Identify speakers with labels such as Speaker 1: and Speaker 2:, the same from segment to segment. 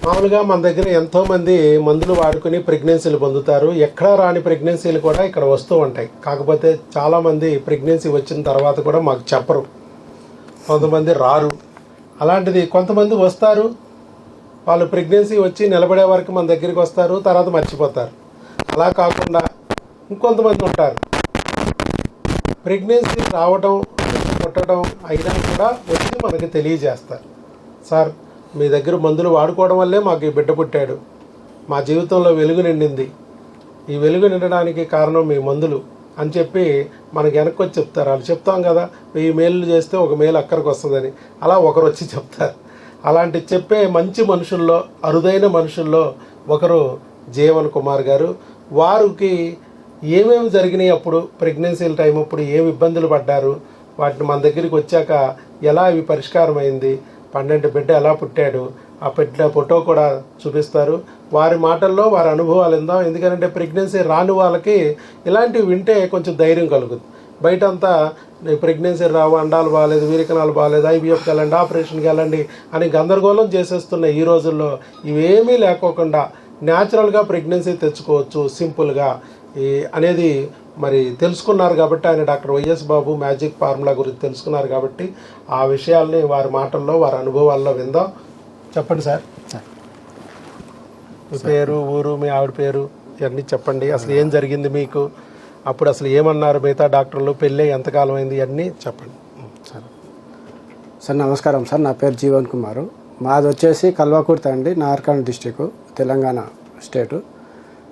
Speaker 1: మామూలుగా మన దగ్గర ఎంతోమంది మందులు వాడుకుని ప్రెగ్నెన్సీలు పొందుతారు. ఎక్కడా రాని ప్రెగ్నెన్సీలు కూడా ఇక్కడ వస్తూ ఉంటాయి. కాకపోతే చాలామంది ప్రెగ్నెన్సీ వచ్చిన తర్వాత కూడా మాకు చెప్పరు, కొంతమంది రారు. అలాంటిది కొంతమంది వస్తారు, వాళ్ళు ప్రెగ్నెన్సీ వచ్చి నిలబడే వరకు మన దగ్గరికి వస్తారు, తర్వాత మర్చిపోతారు. అలా కాకుండా ఇంకొంతమంది ఉంటారు, ప్రెగ్నెన్సీ రావడం పుట్టడం అయినా కూడా వచ్చి మనకి తెలియజేస్తారు. సార్, మీ దగ్గర మందులు వాడుకోవడం వల్లే మాకు ఈ బిడ్డ పుట్టాడు, మా జీవితంలో వెలుగు నిండింది, ఈ వెలుగు నిండడానికి కారణం మీ మందులు అని చెప్పి మనకి వెనక్కి వచ్చి చెప్తారు. వాళ్ళు చెప్తాం కదా, 1000 మేలు చేస్తే 1 మేలు అక్కడికి వస్తుందని, అలా ఒకరు వచ్చి చెప్తారు. అలాంటి చెప్పే మంచి మనుషుల్లో, అరుదైన మనుషుల్లో ఒకరు జీవన్ కుమార్ గారు. వారికి ఏమేమి జరిగినాయి, అప్పుడు ప్రెగ్నెన్సీల టైం అప్పుడు ఏమి ఇబ్బందులు పడ్డారు, వాటిని మన దగ్గరికి వచ్చాక ఎలా ఇవి పరిష్కారం అయింది, 12 బిడ్డ ఎలా పుట్టాడు, ఆ బిడ్డ ఫోటో కూడా చూపిస్తారు. వారి మాటల్లో వారి అనుభవాలు విందాం. ఎందుకంటే ప్రెగ్నెన్సీ రాని వాళ్ళకి ఇలాంటివి వింటే కొంచెం ధైర్యం కలుగుతుంది. బయటంతా ప్రెగ్నెన్సీ రావు, అండాలు బాగాలేదు, వీరికణాలు బాగాలేదు, ఐవీఎఫ్కి వెళ్ళండి, ఆపరేషన్కి వెళ్ళండి అని గందరగోళం చేసేస్తున్న ఈ రోజుల్లో ఇవేమీ లేకోకుండా న్యాచురల్గా ప్రెగ్నెన్సీ తెచ్చుకోవచ్చు సింపుల్గా అనేది మరి తెలుసుకున్నారు. కాబట్టి ఆయన డాక్టర్ వైఎస్ బాబు మ్యాజిక్ ఫార్ములా గురించి తెలుసుకున్నారు. కాబట్టి ఆ విషయాల్ని వారి మాటల్లో వారి అనుభవాల్లో విందాం. చెప్పండి సార్, మీ పేరు, ఊరు, మీ ఆవిడ పేరు ఇవన్నీ చెప్పండి. అసలు ఏం జరిగింది మీకు, అప్పుడు అసలు ఏమన్నారు మిగతా డాక్టర్లు, పెళ్ళి ఎంతకాలం అయింది, ఇవన్నీ చెప్పండి.
Speaker 2: సార్ నమస్కారం సార్, నా పేరు జీవన్ కుమారు. మాది వచ్చేసి కల్వకుర్తి అండి, నార్కల్ డిస్టిక్, తెలంగాణ స్టేటు.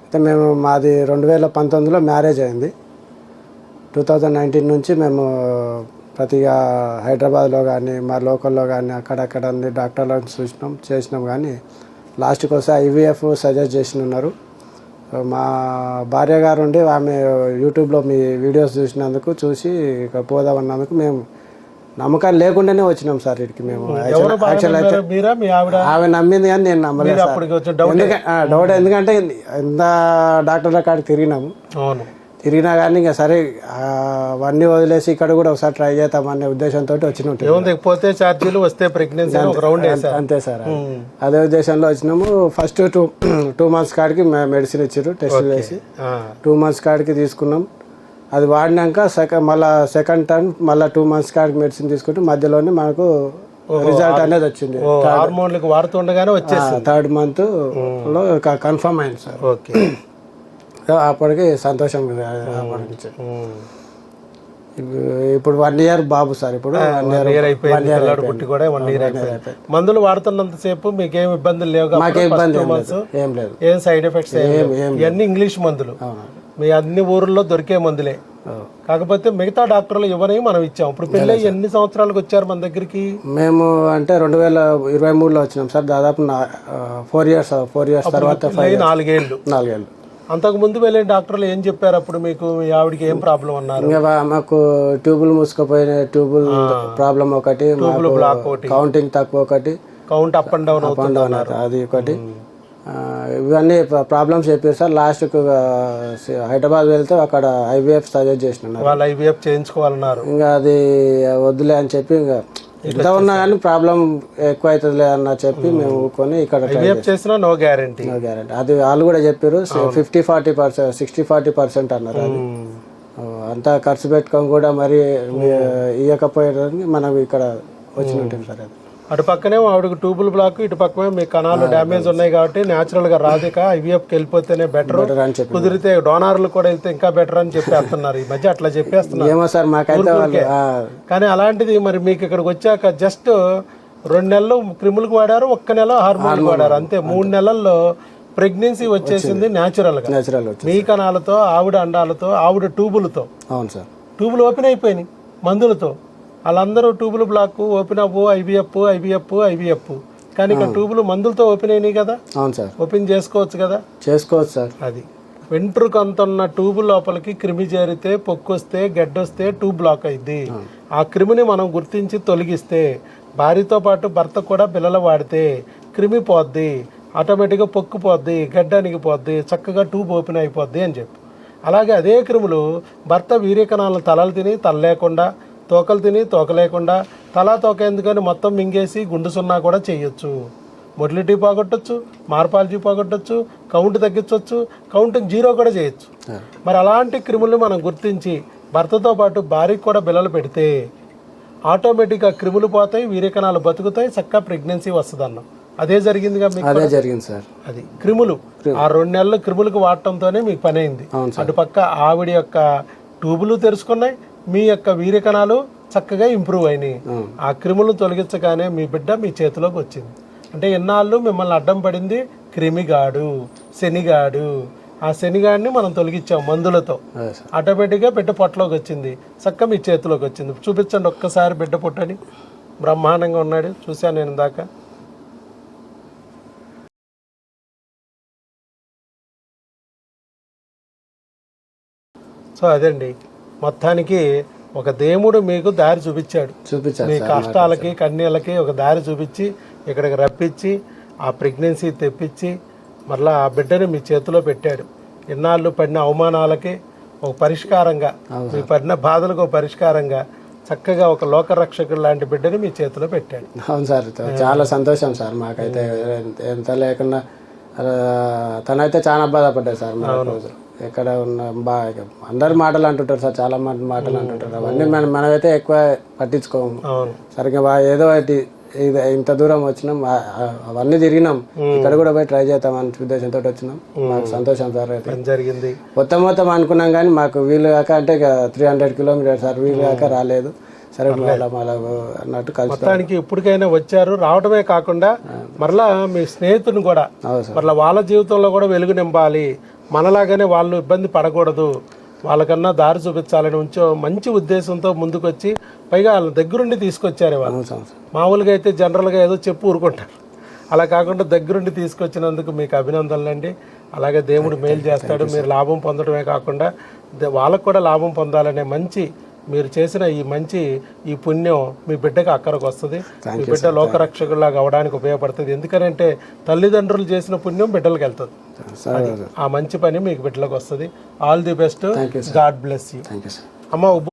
Speaker 2: అయితే మేము మాది 2019లో మ్యారేజ్ అయింది. 2019 నుంచి మేము ప్రతిగా హైదరాబాద్లో కానీ మా లోకల్లో కానీ అక్కడక్కడ అన్ని డాక్టర్లను చేసినాం కానీ లాస్ట్కి వస్తే ఐవీఎఫ్ సజెస్ట్ చేసి ఉన్నారు. మా భార్య గారు ఉండి ఆమె యూట్యూబ్లో మీ వీడియోస్ చూసి ఇక పోదామన్నందుకు మేము నమ్మకం లేకుండానే వచ్చినాం సార్ ఇక్కడికి. మేము యాక్చువల్ అయితే ఆమె నమ్మింది కానీ నేను నమ్మలేదు డౌట్. ఎందుకంటే ఎంత డాక్టర్ల కాడికి తిరిగినా కానీ ఇంకా సరే అవన్నీ వదిలేసి ఇక్కడ కూడా ఒకసారి ట్రై చేద్దామనే ఉద్దేశంతో వచ్చినాం. అంతే సార్, అదే ఉద్దేశంలో వచ్చినాము. ఫస్ట్ 2 months కాడికి మెడిసిన్ ఇచ్చారు, టెస్ట్ చేసి 2 months కాడికి తీసుకున్నాం. అది వాడినాక మళ్ళీ సెకండ్ టైం మళ్ళీ 2 months కాడికి మెడిసిన్ తీసుకుంటే మధ్యలోనే మనకు రిజల్ట్ అనేది వచ్చింది. థర్డ్ మంత్ లో కన్ఫర్మ్ అయింది సార్. అప్పటికి సంతోషం. ఇప్పుడు 1 year బాబు సార్. ఇప్పుడు
Speaker 1: 1 year అయిపోయింది. మందులు వాడుతున్నంత సేపు మీకేం ఇబ్బందులు లేవు?
Speaker 2: మాకేం ఇబ్బంది ఏం లేదు,
Speaker 1: ఏం సైడ్ ఎఫెక్ట్స్ ఇవన్నీ ఇంగ్లీష్ మందులు, మీ అన్ని ఊర్లో దొరికే మందులే. కాకపోతే మిగతా డాక్టర్లు ఇవ్వని మనం ఇచ్చాం. ఇప్పుడు పెళ్ళి ఎన్ని సంవత్సరాలకు వచ్చారు మన దగ్గరికి?
Speaker 2: మేము అంటే 2023లో వచ్చినాం సార్. దాదాపు 4 years తర్వాత
Speaker 1: 4 ఏళ్ళు. అంతకు ముందు వెళ్ళే డాక్టర్లు ఏం చెప్పారు అప్పుడు మీకు? మీ ఆవిడకి ఏం ప్రాబ్లం అన్నారు?
Speaker 2: ఇంకా మాకు ట్యూబుల్ మూసుకుపోయిన ట్యూబుల్ ప్రాబ్లం ఒకటి, కౌంటింగ్ తక్కువ ఒకటి,
Speaker 1: కౌంట్ అప్ అండ్ డౌన్
Speaker 2: అది ఒకటి, ఇవన్నీ ప్రాబ్లమ్స్ చెప్పారు సార్. లాస్ట్కు హైదరాబాద్ వెళ్తే అక్కడ ఐవీఎఫ్ సజెస్ట్ చేసినారు,
Speaker 1: వాళ్ళు ఐవీఎఫ్ చేయించుకోవాలన్నారు.
Speaker 2: ఇంకా అది వద్దులే అని చెప్పి ఇంకా ఎంత ఉన్నా కానీ ప్రాబ్లం ఎక్కువ అవుతుందిలే అన్న చెప్పి మేము ఊరుకొని ఇక్కడ
Speaker 1: చేసినా నో గ్యారంటీ.
Speaker 2: అది వాళ్ళు కూడా చెప్పారు 50-40%, 60-40% అన్నారు. అది అంతా ఖర్చు పెట్టుకొని కూడా మరి ఇవ్వకపోయేదానికి మనం ఇక్కడ వచ్చి ఉంటాం సార్. అది
Speaker 1: అటు పక్కనే ఆవిడకి ట్యూబుల్ బ్లాక్, ఇటు పక్కనే మీ కణాలు డ్యామేజ్ ఉన్నాయి కాబట్టి న్యాచురల్ గా రాదిక ఐవీఎఫ్కి వెళ్ళిపోతేనే బెటర్, కుదిరితే డోనార్లు కూడా వెళ్తే ఇంకా బెటర్ అని చెప్పేస్తున్నారు. ఈ మధ్య అట్లా చెప్పేస్తున్నారు. కానీ అలాంటిది మరి మీకు ఇక్కడికి వచ్చాక జస్ట్ 2 నెలలు క్రిములకు వాడారు, 1 నెల హార్మోన్ వాడారు, అంతే. 3 నెలల్లో ప్రెగ్నెన్సీ వచ్చేసింది న్యాచురల్ గా. మీ కణాలతో, ఆవిడ అండాలతో, ఆవిడ ట్యూబులతో.
Speaker 2: అవును సార్,
Speaker 1: ట్యూబులు ఓపెన్ అయిపోయినాయి మందులతో. వాళ్ళందరూ ట్యూబుల్ బ్లాక్, ఓపెన్ అవ్వు, ఐవీఎఫ్. కానీ ఇక్కడ ట్యూబులు మందులతో ఓపెన్ అయినాయి కదా.
Speaker 2: అవును సార్,
Speaker 1: ఓపెన్ చేసుకోవచ్చు కదా.
Speaker 2: చేసుకోవచ్చు సార్.
Speaker 1: అది వెంట్రుక అంతున్న ట్యూబ్ లోపలికి క్రిమి చేరితే, పొక్కొస్తే, గడ్డొస్తే ట్యూబ్ బ్లాక్ అయింది. ఆ క్రిమిని మనం గుర్తించి తొలగిస్తే, భార్యతో పాటు భర్త కూడా పిల్లలు వాడితే క్రిమి పోద్ది, ఆటోమేటిక్గా పొక్కు పోద్ది, గడ్డానికి పోద్ది, చక్కగా ట్యూబ్ ఓపెన్ అయిపోద్ది అని చెప్పి. అలాగే అదే క్రిములు భర్త వీర్యకణాలను తలలు తిని తల లేకుండా, తోకలు తిని తోక లేకుండా, తలా తోక ఎందుకని మొత్తం మింగేసి గుండు సున్నా కూడా చేయొచ్చు. మొటిలిటీ పోగొట్టచ్చు, మార్పాలజీ పోగొట్టచ్చు, కౌంట్ తగ్గించవచ్చు, కౌంట్ని 0 కూడా చేయొచ్చు. మరి అలాంటి క్రిములు మనం గుర్తించి భర్తతో పాటు భార్యకి కూడా బిల్లలు పెడితే ఆటోమేటిక్గా క్రిములు పోతాయి, వీర్యకణాలు బతుకుతాయి, చక్కగా ప్రెగ్నెన్సీ వస్తుంది అన్నాం. అదే జరిగిందిగా మీకు?
Speaker 2: అదే జరిగింది సార్.
Speaker 1: అది క్రిములు ఆ 2 నెలలు క్రిములకు వాడటంతోనే మీకు పని అయింది. అటుపక్క ఆవిడ యొక్క ట్యూబులు తెరుచుకున్నాయి, మీ యొక్క వీర్యకణాలు చక్కగా ఇంప్రూవ్ అయినాయి. ఆ క్రిములను తొలగించగానే మీ బిడ్డ మీ చేతిలోకి వచ్చింది. అంటే ఎన్నాళ్ళు మిమ్మల్ని అడ్డం పడింది క్రిమిగాడు, శనిగాడు. ఆ శనిగాడిని మనం తొలగించాం మందులతో. ఆటోమేటిక్గా బిడ్డ పొట్టలోకి వచ్చింది, చక్కగా మీ చేతిలోకి వచ్చింది. చూపించండి ఒక్కసారి బిడ్డ పుట్టని. బ్రహ్మాండంగా ఉన్నాడు, చూశాను నేను దాకా. సో అదండి, మొత్తానికి ఒక దేవుడు మీకు దారి చూపించాడు. మీ కష్టాలకి కన్నీళ్ళకి ఒక దారి చూపించి ఇక్కడికి రప్పించి ఆ ప్రెగ్నెన్సీ తెప్పించి మరలా ఆ బిడ్డని మీ చేతిలో పెట్టాడు. ఇన్నాళ్ళు పడిన అవమానాలకి ఒక పరిష్కారంగా, మీ పడిన బాధలకు ఒక పరిష్కారంగా చక్కగా ఒక లోకరక్షకుడు లాంటి బిడ్డని మీ చేతిలో పెట్టాడు.
Speaker 2: అవును సార్, చాలా సంతోషం సార్. మాకైతే ఎంత లేకుండా తనైతే చాలా బాధపడ్డాడు సార్. ఎక్కడ ఉన్న అందరు మాటలు అంటుంటారు సార్, చాలా మంది మాటలు అంటుంటారు. అవన్నీ మనమైతే ఎక్కువ పట్టించుకోము. సరిగ్గా ఏదో ఒకటి ఇంత దూరం వచ్చినాం, అవన్నీ తిరిగినాం, ఇక్కడ కూడా పోయి ట్రై చేద్దాం అనే ఉద్దేశంతో వచ్చినాం. మాకు సంతోషం సార్. అయితే
Speaker 1: జరిగింది
Speaker 2: మొత్తం అనుకున్నాం కానీ మాకు వీలు కాక, అంటే 300 కిలోమీటర్స్ సార్, వీలు కాక రాలేదు. సరే అన్నట్టు కలిసి
Speaker 1: మొత్తానికి ఇప్పటికైనా వచ్చారు. రావడమే కాకుండా మరలా మీ స్నేహితుని కూడా మరలా వాళ్ళ జీవితంలో కూడా వెలుగు నింపాలి, మనలాగానే వాళ్ళు ఇబ్బంది పడకూడదు, వాళ్ళకన్నా దారి చూపించాలని మంచి ఉద్దేశంతో ముందుకు వచ్చి పైగా వాళ్ళ దగ్గరుండి తీసుకొచ్చారు. వాళ్ళు మామూలుగా అయితే జనరల్గా ఏదో చెప్పు ఊరుకుంటారు, అలా కాకుండా దగ్గరుండి తీసుకొచ్చినందుకు మీకు అభినందనలండి. అలాగే దేవుడు మేలు చేస్తాడు. మీరు లాభం పొందడమే కాకుండా వాళ్ళకు కూడా లాభం పొందాలనే మంచి మీరు చేసిన ఈ పుణ్యం మీ బిడ్డకి అక్కడికి వస్తుంది. మీ బిడ్డ లోకరక్షకులాగా అవడానికి ఉపయోగపడుతుంది. ఎందుకంటే తల్లిదండ్రులు చేసిన పుణ్యం బిడ్డలకు వెళ్తుంది. ఆ మంచి పని మీకు బిడ్డలకు వస్తుంది. All the best. God bless you. అమ్మ.